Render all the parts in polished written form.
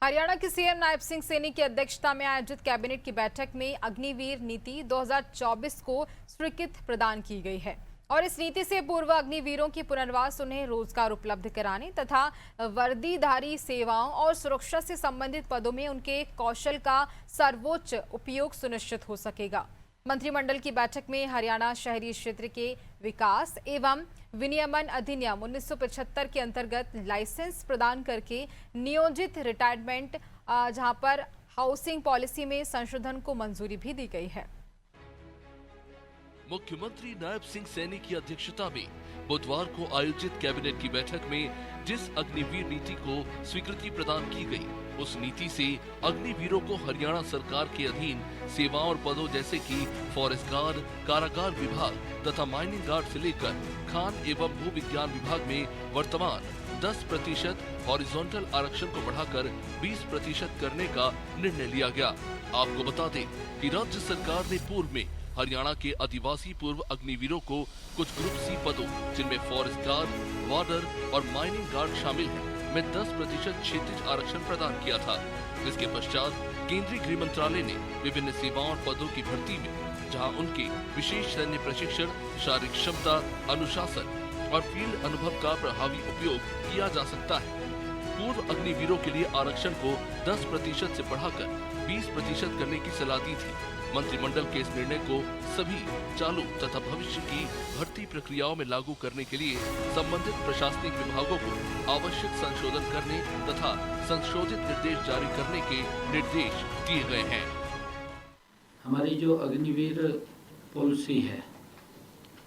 हरियाणा के सीएम नायब सिंह सैनी की अध्यक्षता में आयोजित कैबिनेट की बैठक में अग्निवीर नीति 2024 को स्वीकृति प्रदान की गई है और इस नीति से पूर्व अग्निवीरों की पुनर्वास, उन्हें रोजगार उपलब्ध कराने तथा वर्दीधारी सेवाओं और सुरक्षा से संबंधित पदों में उनके कौशल का सर्वोच्च उपयोग सुनिश्चित हो सकेगा। मंत्रिमंडल की बैठक में हरियाणा शहरी क्षेत्र के विकास एवं विनियमन अधिनियम 1975 के अंतर्गत लाइसेंस प्रदान करके नियोजित रिटायरमेंट जहां पर हाउसिंग पॉलिसी में संशोधन को मंजूरी भी दी गई है। मुख्यमंत्री नायब सिंह सैनी की अध्यक्षता में बुधवार को आयोजित कैबिनेट की बैठक में जिस अग्निवीर नीति को स्वीकृति प्रदान की गई, उस नीति से अग्निवीरों को हरियाणा सरकार के अधीन सेवाओं और पदों जैसे कि फॉरेस्ट गार्ड, कारागार विभाग तथा माइनिंग गार्ड से लेकर खान एवं भू विज्ञान विभाग में वर्तमान 10% हॉरिजॉन्टल आरक्षण को बढ़ाकर 20% करने का निर्णय लिया गया। आपको बता दें कि राज्य सरकार ने पूर्व में हरियाणा के आदिवासी पूर्व अग्निवीरों को कुछ ग्रुप सी पदों, जिनमें फॉरेस्ट गार्ड, वार्डर और माइनिंग गार्ड शामिल हैं, में 10% क्षैतिज आरक्षण प्रदान किया था। इसके पश्चात केंद्रीय गृह मंत्रालय ने विभिन्न सेवाओं और पदों की भर्ती में जहां उनके विशेष सैन्य प्रशिक्षण, शारीरिक क्षमता, अनुशासन और फील्ड अनुभव का प्रभावी उपयोग किया जा सकता है, पूर्व अग्निवीरों के लिए आरक्षण को 10% से बढ़ाकर 20% करने की सलाह दी थी। मंत्रिमंडल के इस निर्णय को सभी चालू तथा भविष्य की भर्ती प्रक्रियाओं में लागू करने के लिए संबंधित प्रशासनिक विभागों को आवश्यक संशोधन करने तथा संशोधित निर्देश जारी करने के निर्देश दिए गए हैं। हमारी जो अग्निवीर पॉलिसी है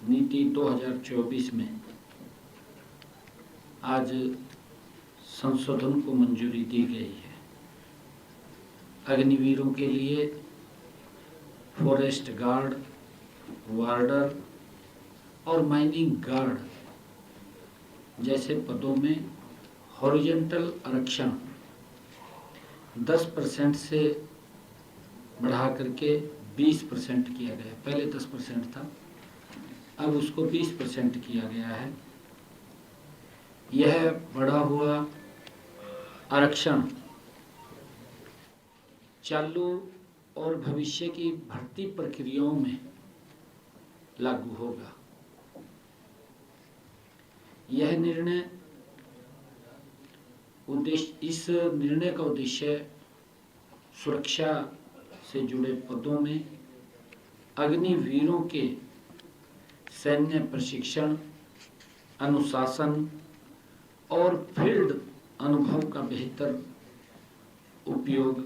नीति 2024 में आज संशोधन को मंजूरी दी गई है। अग्निवीरों के लिए फॉरेस्ट गार्ड, वार्डर और माइनिंग गार्ड जैसे पदों में हॉरिजॉन्टल आरक्षण 10% से बढ़ा करके 20% किया गया। पहले 10% था, अब उसको 20% किया गया है। यह बढ़ा हुआ आरक्षण चालू और भविष्य की भर्ती प्रक्रियाओं में लागू होगा। यह इस निर्णय का उद्देश्य सुरक्षा से जुड़े पदों में अग्निवीरों के सैन्य प्रशिक्षण, अनुशासन और फील्ड अनुभव का बेहतर उपयोग,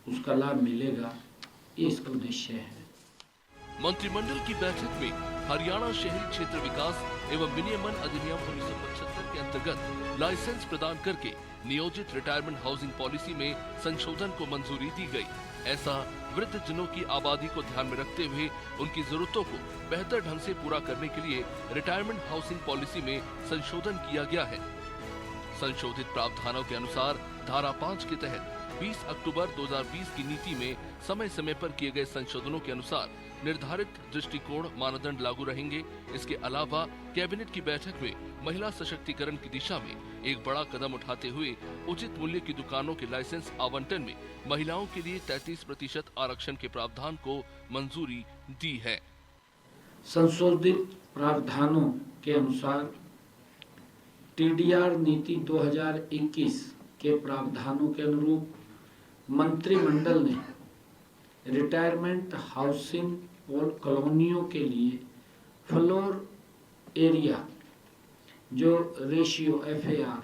उसका लाभ मिलेगा, ये इसका उद्देश्य है। मंत्रिमंडल की बैठक में हरियाणा शहरी क्षेत्र विकास एवं विनियमन अधिनियम 1975 के अंतर्गत लाइसेंस प्रदान करके नियोजित रिटायरमेंट हाउसिंग पॉलिसी में संशोधन को मंजूरी दी गई। ऐसा वृद्ध जनों की आबादी को ध्यान में रखते हुए उनकी जरूरतों को बेहतर ढंग से पूरा करने के लिए रिटायरमेंट हाउसिंग पॉलिसी में संशोधन किया गया है। संशोधित प्रावधानों के अनुसार धारा 5 के तहत 20 अक्टूबर 2020 की नीति में समय समय पर किए गए संशोधनों के अनुसार निर्धारित दृष्टिकोण मानदंड लागू रहेंगे। इसके अलावा कैबिनेट की बैठक में महिला सशक्तिकरण की दिशा में एक बड़ा कदम उठाते हुए उचित मूल्य की दुकानों के लाइसेंस आवंटन में महिलाओं के लिए 33% आरक्षण के प्रावधान को मंजूरी दी है। संशोधित प्रावधानों के अनुसार टीडीआर नीति 2021 के प्रावधानों के अनुरूप मंत्रिमंडल ने रिटायरमेंट हाउसिंग कॉलोनियों के लिए फ्लोर एरिया जो रेशियो FAR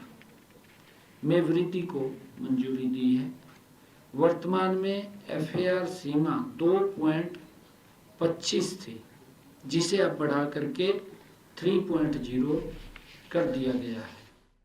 में वृद्धि को मंजूरी दी है। वर्तमान में FAR सीमा 2.25 थी, जिसे अब बढ़ा करके 3.0 कर दिया गया है।